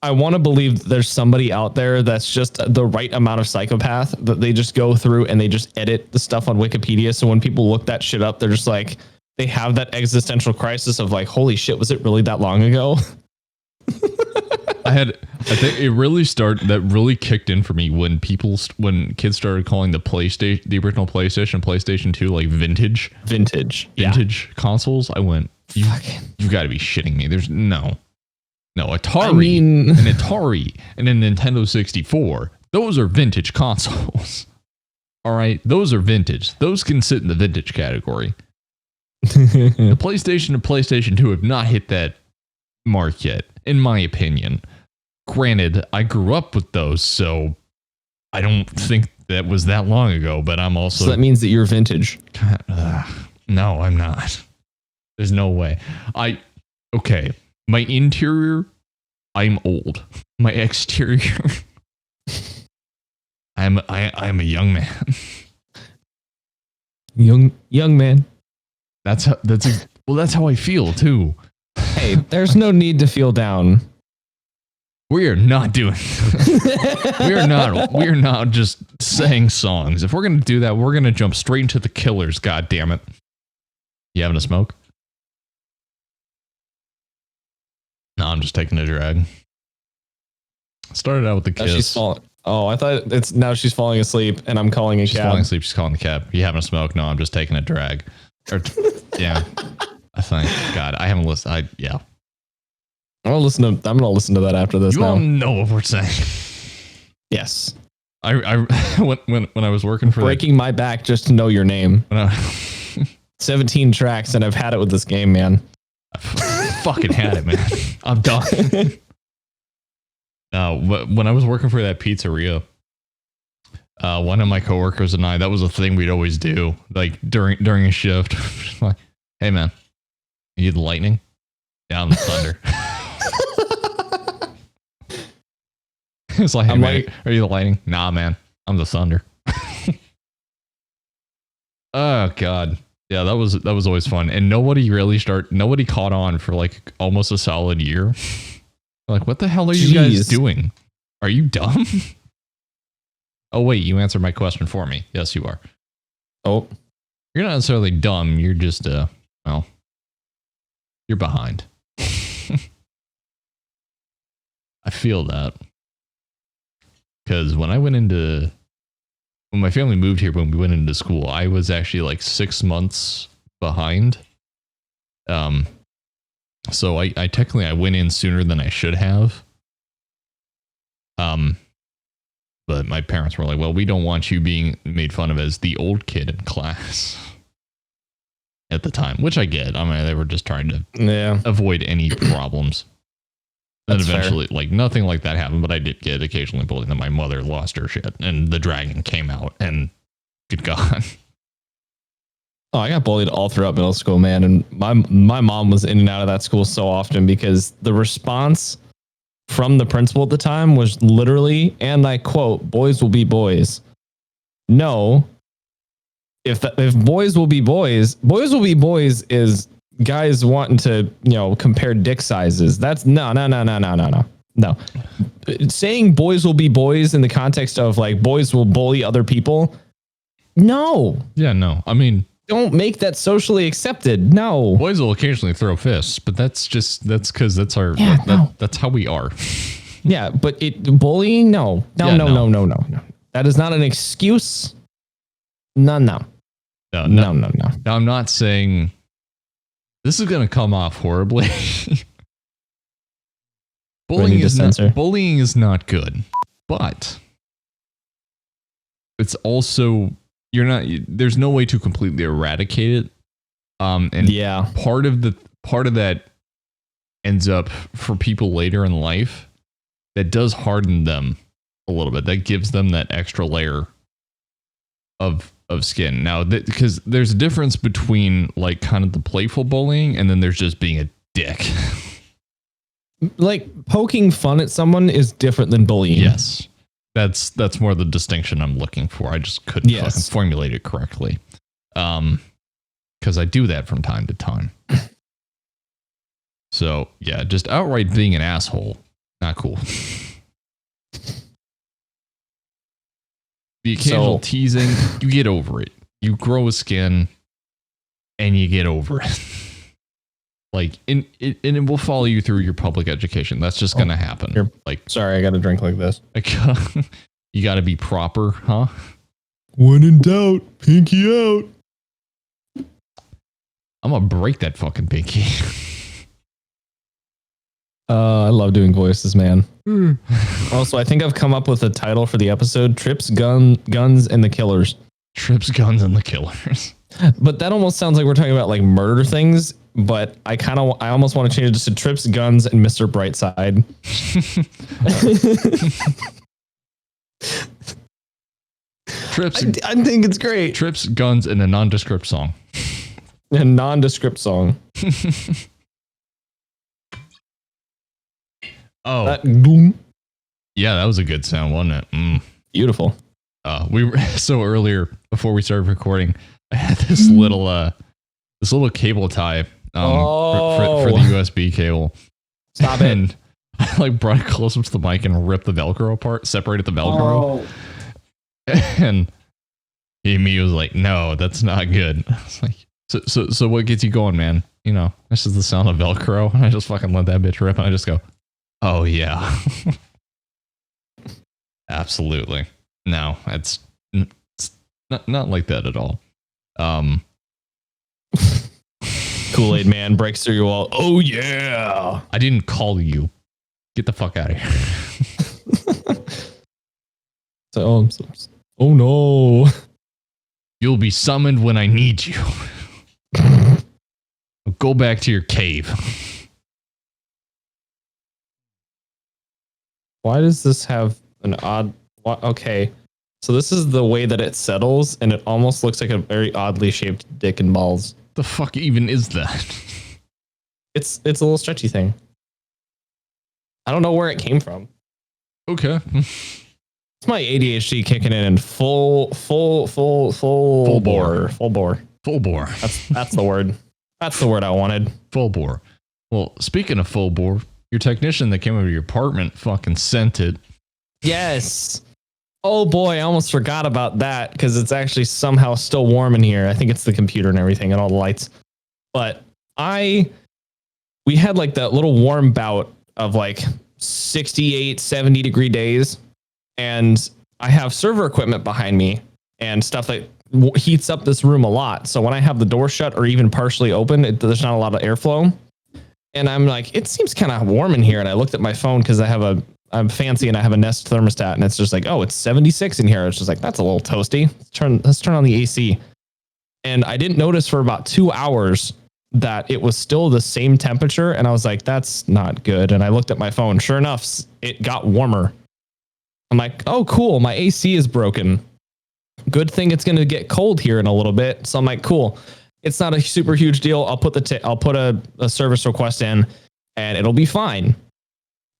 I want to believe there's somebody out there that's just the right amount of psychopath that they just go through and they just edit the stuff on Wikipedia. So when people look that shit up, they're just like, they have that existential crisis of like, holy shit, was it really that long ago? I think it really kicked in for me when kids started calling the original PlayStation 2, like vintage consoles. I went, you've got to be shitting me. There's no Atari, an Atari and a Nintendo 64. Those are vintage consoles. All right. Those are vintage. Those can sit in the vintage category. The PlayStation and PlayStation 2 have not hit that mark yet, in my opinion. Granted, I grew up with those, so I don't think that was that long ago, but I'm also... So that means that you're vintage. No, I'm not. There's no way. Okay. My interior, I'm old. My exterior, I'm a young man. Young man. That's how I feel too. Hey, there's no need to feel down. We are not doing. We are not just saying songs. If we're gonna do that, we're gonna jump straight into the Killers. God damn it! You having a smoke? No, I'm just taking a drag. Started out with the kiss. She's falling. Oh, I thought now she's falling asleep and I'm calling a cab. She's falling asleep. She's calling the cab. You having a smoke? No, I'm just taking a drag. Yeah, I think. God, I haven't listened. Yeah. I'm gonna listen to that after this. You all know what we're saying. Yes. I when I was working for breaking my back just to know your name. 17 tracks and I've had it with this game, man. I fucking had it, man. I'm done. When I was working for that pizzeria, one of my coworkers and I, that was a thing we'd always do, like during a shift. Like, hey man, you need the lightning? Yeah, I'm the thunder. It's like, hey, man, are you the lightning? Nah, man, I'm the thunder. Oh God. Yeah, that was always fun. And nobody caught on for like almost a solid year. Like, what the hell are you guys doing? Are you dumb? Oh wait, you answered my question for me. Yes, you are. Oh. You're not necessarily dumb, you're just well, you're behind. I feel that. Because when my family moved here, when we went into school, I was actually like 6 months behind. So I technically went in sooner than I should have. But my parents were like, well, we don't want you being made fun of as the old kid in class at the time, which I get. I mean, they were just trying to avoid any problems. Then eventually, like, nothing like that happened, but I did get occasionally bullied that my mother lost her shit and the dragon came out, and good God. Oh, I got bullied all throughout middle school, man. And my mom was in and out of that school so often because the response from the principal at the time was literally, and I quote, "Boys will be boys." No. If boys will be boys is guys wanting to, compare dick sizes. That's no. Saying boys will be boys in the context of like boys will bully other people. No. Yeah, no. I mean, don't make that socially accepted. No. Boys will occasionally throw fists, but that's because that's our that's how we are. Yeah, but bullying, no. That is not an excuse. No. Now, I'm not saying this is going to come off horribly. Bullying is not good, but it's also there's no way to completely eradicate it. And part of that ends up for people later in life that does harden them a little bit. That gives them that extra layer of skin. Now, because there's a difference between like kind of the playful bullying and then there's just being a dick. Like poking fun at someone is different than bullying. Yes. That's more the distinction I'm looking for. I just couldn't fucking formulate it correctly. Because I do that from time to time. So yeah, just outright being an asshole, not cool. The occasional teasing, you get over it. You grow a skin, and you get over it. Like, and it will follow you through your public education. That's just gonna happen. Here. Like, sorry, I got to drink like this. You got to be proper, huh? When in doubt, pinky out. I'm gonna break that fucking pinky. I love doing voices, man. Also, I think I've come up with a title for the episode: Trips, Guns, and the Killers. Trips, Guns, and the Killers. But that almost sounds like we're talking about like murder things. But I almost want to change it to Trips, Guns, and Mr. Brightside. Trips. I think it's great. Trips, Guns, and a nondescript song. A nondescript song. Oh. Yeah, that was a good sound, wasn't it? Beautiful. We were so earlier before we started recording, I had this little cable tie for the USB cable. Stop it. And I like brought it close up to the mic and ripped the Velcro apart, separated the Velcro. And me was like, no, that's not good. I was like, so what gets you going, man? This is the sound of Velcro. And I just fucking let that bitch rip and I just go, oh yeah. Absolutely. No, it's not like that at all. Kool-Aid man breaks through your wall. Oh yeah. I didn't call you. Get the fuck out of here. Oh no. You'll be summoned when I need you. Go back to your cave. Why does this have an odd... Okay. So this is the way that it settles, and it almost looks like a very oddly shaped dick and balls. The fuck even is that? It's a little stretchy thing. I don't know where it came from. Okay. It's my ADHD kicking in full bore. Full bore. That's the word. That's the word I wanted. Full bore. Well, speaking of full bore, your technician that came over to your apartment fucking sent it. Yes. Oh boy, I almost forgot about that because it's actually somehow still warm in here. I think it's the computer and everything and all the lights. But we had like that little warm bout of like 68, 70 degree days. And I have server equipment behind me and stuff that heats up this room a lot. So when I have the door shut or even partially open, there's not a lot of airflow. And I'm like, it seems kind of warm in here. And I looked at my phone because I'm fancy and I have a Nest thermostat and it's just like, oh, it's 76 in here. It's just like, that's a little toasty. Let's turn on the AC. And I didn't notice for about 2 hours that it was still the same temperature. And I was like, that's not good. And I looked at my phone. Sure enough, it got warmer. I'm like, oh, cool. My AC is broken. Good thing it's going to get cold here in a little bit. So I'm like, cool. It's not a super huge deal. I'll put a service request in and it'll be fine.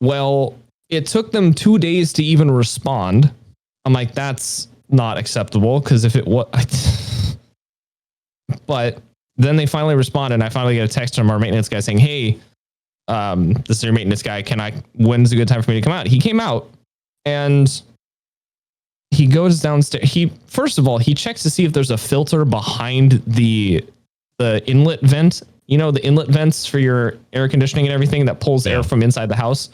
Well, it took them 2 days to even respond. I'm like, that's not acceptable because if it was, but then they finally responded and I finally get a text from our maintenance guy saying, hey, this is your maintenance guy. When's a good time for me to come out? He came out and he goes downstairs. First of all, he checks to see if there's a filter behind the inlet vent. You know, the inlet vents for your air conditioning and everything that pulls air from inside the house.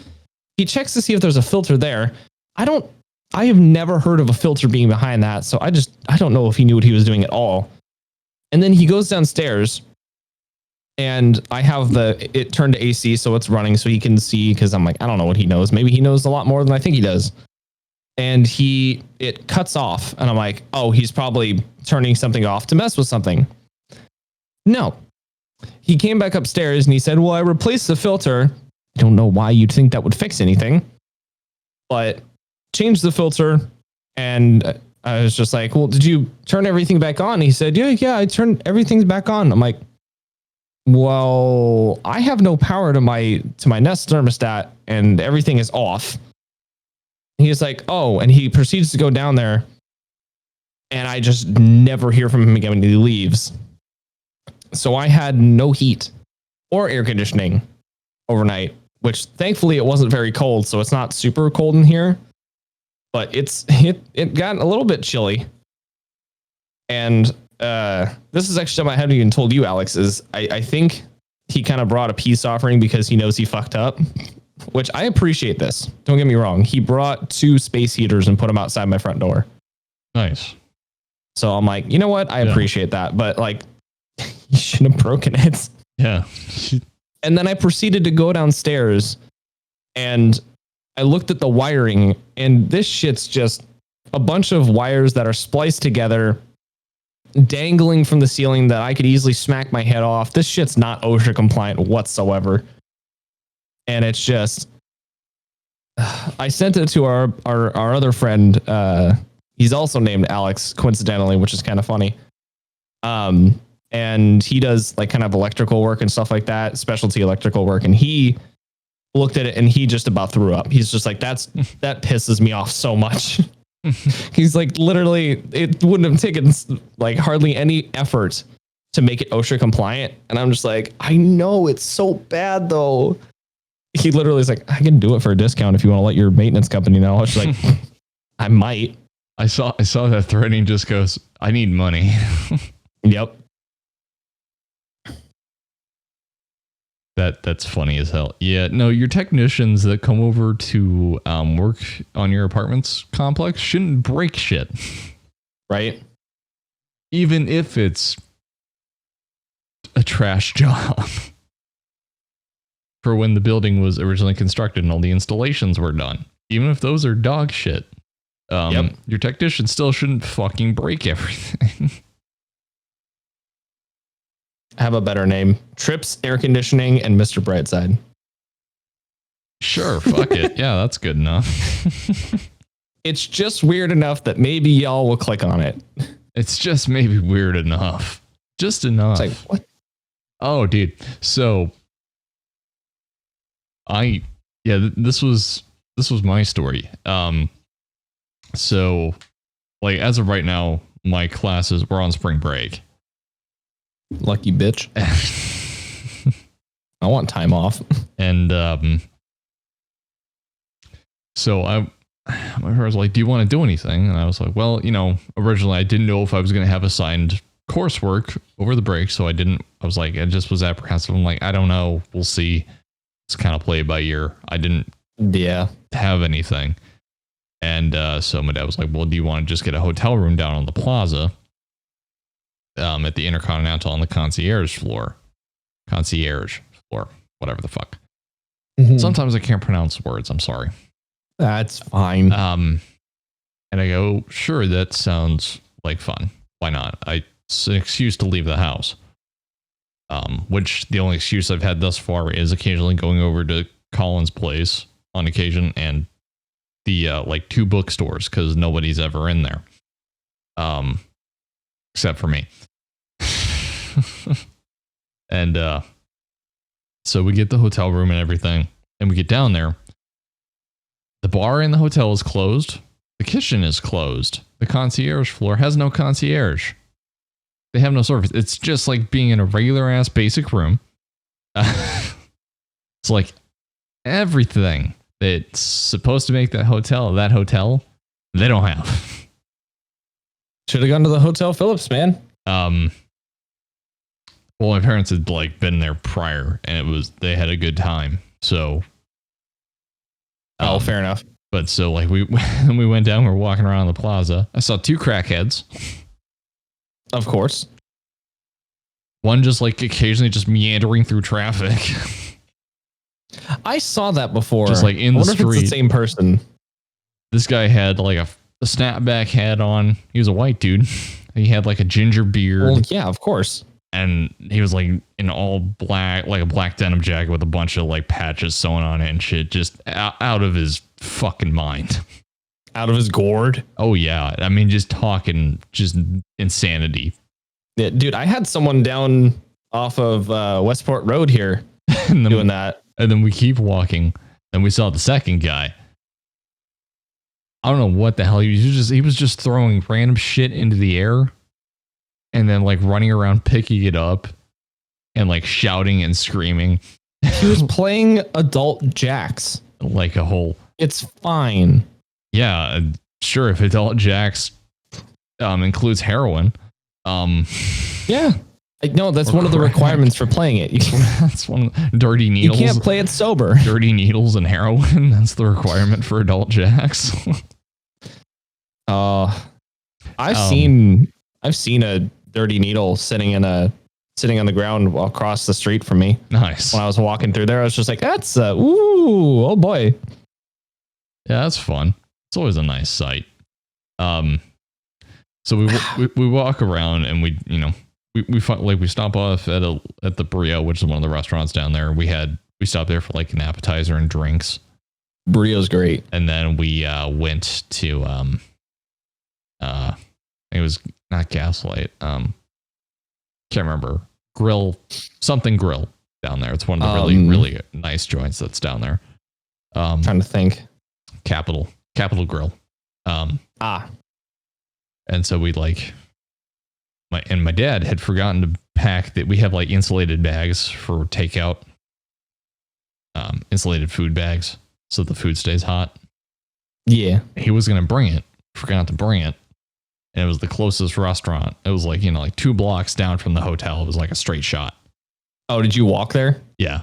He checks to see if there's a filter there. I have never heard of a filter being behind that. So I don't know if he knew what he was doing at all. And then he goes downstairs and I have it turned to AC. So it's running so he can see. Cause I'm like, I don't know what he knows. Maybe he knows a lot more than I think he does. And it cuts off and I'm like, oh, he's probably turning something off to mess with something. No, he came back upstairs and he said, well, I replaced the filter. I don't know why you'd think that would fix anything, but changed the filter. And I was just like, well, did you turn everything back on? He said, yeah, I turned everything back on. I'm like, well, I have no power to my Nest thermostat and everything is off. He's like, oh, and he proceeds to go down there and I just never hear from him again when he leaves. So I had no heat or air conditioning overnight, which thankfully it wasn't very cold. So it's not super cold in here, but it got a little bit chilly. And this is actually something I haven't even told you, Alex, is I think he kind of brought a peace offering because he knows he fucked up, which I appreciate this. Don't get me wrong. He brought 2 space heaters and put them outside my front door. Nice. So I'm like, you know what? I appreciate that. But like, you should have broken it. Yeah. And then I proceeded to go downstairs and I looked at the wiring and this shit's just a bunch of wires that are spliced together, dangling from the ceiling that I could easily smack my head off. This shit's not OSHA compliant whatsoever. And it's just, I sent it to our other friend. He's also named Alex, coincidentally, which is kind of funny. And he does like kind of electrical work and stuff like that, specialty electrical work. And he looked at it and he just about threw up. He's just like, that pisses me off so much. He's like, literally, it wouldn't have taken like hardly any effort to make it OSHA compliant. And I'm just like, I know it's so bad though. He literally is like, I can do it for a discount if you want to let your maintenance company know. I was like, I might. I saw that thread and he just goes, I need money. Yep. That's funny as hell. Yeah, no, your technicians that come over to work on your apartment's complex shouldn't break shit. Right? Even if it's a trash job. For when the building was originally constructed and all the installations were done. Even if those are dog shit. Your technician still shouldn't fucking break everything. Have a better name. Trips, Air Conditioning, and Mr. Brightside. Sure, fuck it. Yeah, that's good enough. It's just weird enough that maybe y'all will click on it. It's just maybe weird enough. Just enough. It's like, what? Oh, dude. So, this was my story. So like as of right now, my classes were on spring break. Lucky bitch. I want time off. And so my friend was like, do you want to do anything? And I was like, well, originally I didn't know if I was going to have assigned coursework over the break. So I was like, I just was apprehensive. I'm like, I don't know. We'll see. It's kind of play it by ear. I didn't have anything. And so my dad was like, well, do you want to just get a hotel room down on the plaza at the Intercontinental on the concierge floor, whatever the fuck. Mm-hmm. Sometimes I can't pronounce words. I'm sorry. That's fine. And I go, sure, that sounds like fun. Why not? It's an excuse to leave the house. Which the only excuse I've had thus far is occasionally going over to Colin's place on occasion and the like 2 bookstores because nobody's ever in there. Except for me. And so we get the hotel room and everything, and we get down there. The bar in the hotel is closed. The kitchen is closed. The concierge floor has no concierge. They have no service. It's just like being in a regular ass basic room. It's like everything that's supposed to make that hotel, they don't have. Should have gone to the Hotel Phillips, man. Well, my parents had like been there prior, and they had a good time. So, fair enough. But so like we went down, we were walking around the plaza. I saw 2 crackheads. Of course. One just like occasionally just meandering through traffic. I saw that before. Just like in the street. I wonder if it's the same person. This guy had like a snapback hat on. He was a white dude. He had like a ginger beard. Well, yeah, of course. And he was like in all black, like a black denim jacket with a bunch of like patches sewn on it and shit. Just out of his fucking mind. Out of his gourd. Oh yeah. I mean, just talking, just insanity. Yeah, dude, I had someone down off of Westport Road here doing that. And then we keep walking and we saw the second guy. I don't know what the hell he was just throwing random shit into the air and then like running around picking it up and like shouting and screaming. He was playing adult jacks. Like a whole. It's fine. Yeah, sure. If adult jacks includes heroin. Yeah. No, that's one of the requirements for playing it. That's one dirty needles. You can't play it sober. Dirty needles and heroin. That's the requirement for adult jacks. I've seen a dirty needle sitting on the ground across the street from me. Nice. When I was walking through there, I was just like, that's oh boy. Yeah, that's fun. It's always a nice sight. So we walk around and we stop off at the Brio, which is one of the restaurants down there. We stopped there for like an appetizer and drinks. Brio's great. And then we went to it was not Gaslight. Can't remember. Grill down there. It's one of the really, really nice joints that's down there. Trying to think. Capital Grill. And so we my dad had forgotten to pack that we have like insulated bags for takeout. Insulated food bags so the food stays hot. Yeah. He was going to bring it. Forgot to bring it. And it was the closest restaurant. It was like, like 2 blocks down from the hotel. It was like a straight shot. Oh, did you walk there? Yeah.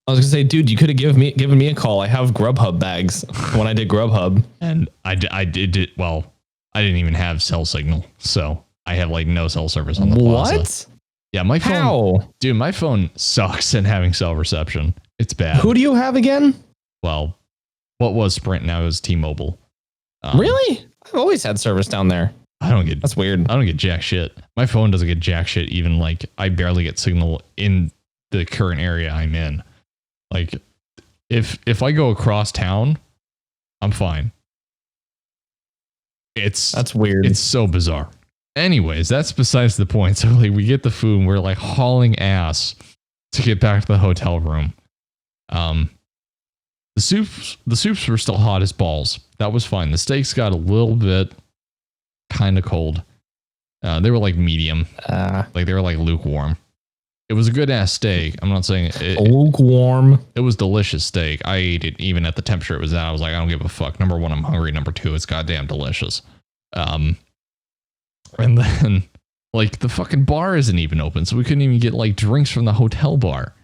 I was gonna say, dude, you could have given me a call. I have Grubhub bags when I did Grubhub. And I did. Well, I didn't even have cell signal. So I have like no cell service on the plaza. What? Yeah, my phone. How? Dude, my phone sucks at having cell reception. It's bad. Who do you have again? Well, what was Sprint now is T-Mobile. Really? I've always had service down there. That's weird. I don't get jack shit. My phone doesn't get jack shit. Even like I barely get signal in the current area I'm in. Like if I go across town, I'm fine. That's weird. It's so bizarre. Anyways, that's besides the point. So like we get the food and we're like hauling ass to get back to the hotel room. The soups were still hot as balls. That was fine. The steaks got a little bit kind of cold. They were like medium. Like they were like lukewarm. It was a good ass steak. I'm not saying lukewarm. It was delicious steak. I ate it even at the temperature it was at. I was like, I don't give a fuck. Number one, I'm hungry. Number two, it's goddamn delicious. And then like the fucking bar isn't even open, so we couldn't even get like drinks from the hotel bar.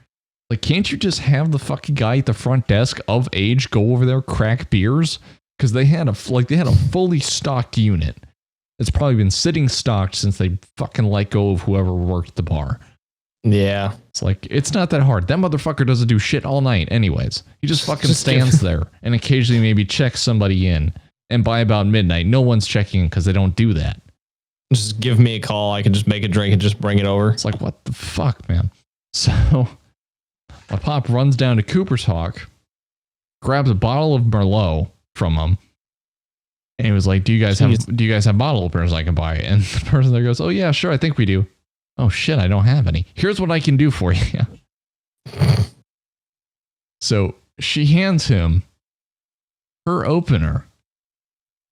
Like, can't you just have the fucking guy at the front desk of age go over there, crack beers? Because they had a fully stocked unit. It's probably been sitting stocked since they fucking let go of whoever worked at the bar. Yeah. It's like, it's not that hard. That motherfucker doesn't do shit all night anyways. He just fucking stands there and occasionally maybe checks somebody in. And by about midnight, no one's checking because they don't do that. Just give me a call. I can just make a drink and just bring it over. It's like, what the fuck, man? So my pop runs down to Cooper's Hawk, grabs a bottle of Merlot from him, and he was like, do you guys have bottle openers I can buy? And the person there goes, oh yeah, sure, I think we do. Oh shit, I don't have any. Here's what I can do for you. So she hands him her opener.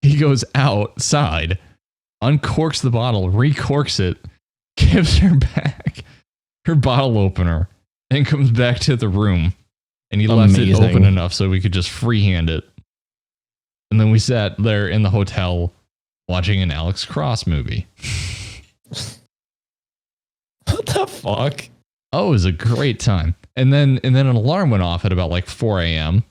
He goes outside, uncorks the bottle, recorks it, gives her back her bottle opener, and comes back to the room. And he left it open enough so we could just freehand it. And then we sat there in the hotel watching an Alex Cross movie. What the fuck? Oh, it was a great time. And then an alarm went off at about like 4 a.m.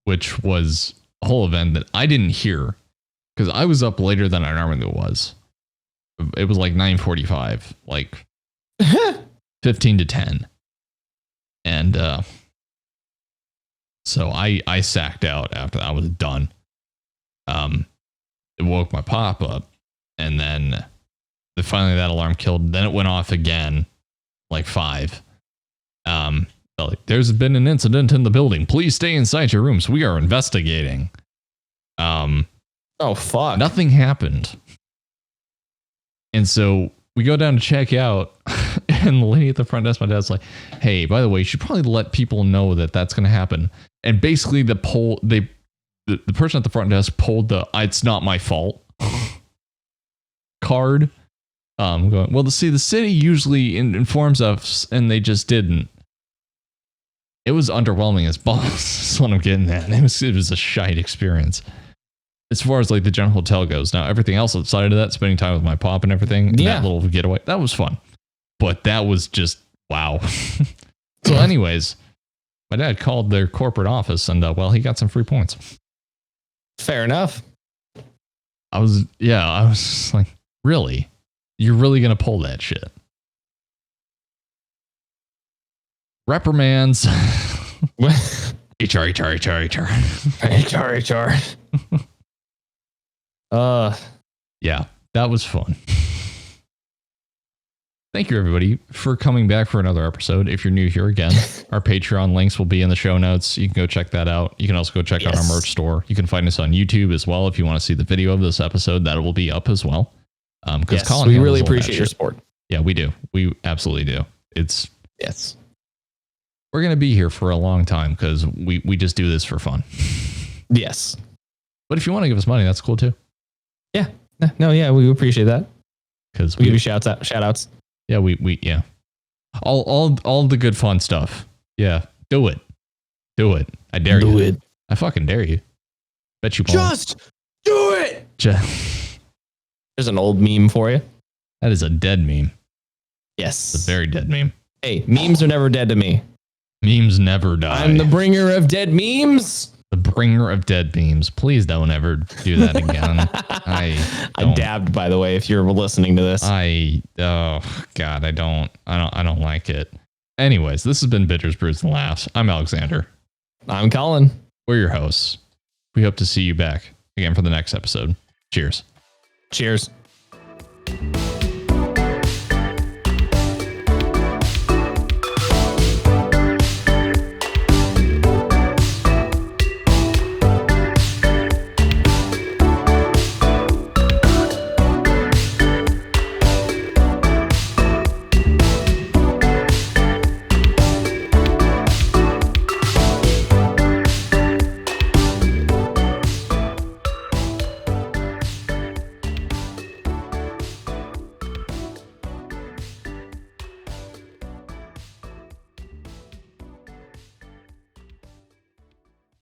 Which was a whole event that I didn't hear because I was up later than I normally was. It was like 9:45, like 15 to 10. And so I sacked out after I was done. It woke my pop up, and then finally that alarm killed. Then it went off again, like 5. There's been an incident in the building. Please stay inside your rooms. We are investigating. Oh fuck! Nothing happened. And so we go down to check out, and the lady at the front desk, my dad's like, "Hey, by the way, you should probably let people know that that's going to happen." And basically, the person at the front desk pulled the "It's not my fault" card. Going, well, see, the city usually informs us, and they just didn't. It was underwhelming as balls. That's what I'm getting at. It was a shite experience. As far as like the general hotel goes. Now, everything else outside of that, spending time with my pop and everything, and that little getaway, that was fun. But that was just, wow. So anyways, my dad called their corporate office and, he got some free points. Fair enough. I was just like, really? You're really going to pull that shit? Reprimands. HR. Yeah, that was fun. Thank you, everybody, for coming back for another episode. If you're new here again, our Patreon links will be in the show notes. You can go check that out. You can also go check out our merch store. You can find us on YouTube as well. If you want to see the video of this episode, that will be up as well. Because Colin, we really appreciate your support. Yeah, we do. We absolutely do. Yes. We're going to be here for a long time because we just do this for fun. Yes. But if you want to give us money, that's cool too. Yeah. No, yeah, we appreciate that. Because we give you shout outs. Yeah, we all the good fun stuff. Yeah, do it. I dare you. Do it. I fucking dare you. Bet you won't. Just do it. There's an old meme for you. That is a dead meme. Yes. It's a very dead meme. Hey, memes are never dead to me. Memes never die. I'm the bringer of dead memes. The bringer of dead memes. Please don't ever do that again. I dabbed, by the way, if you're listening to this. Oh God, I don't like it. Anyways, this has been Bitters, Brews, and Laughs. I'm Alexander. I'm Colin. We're your hosts. We hope to see you back again for the next episode. Cheers. Cheers.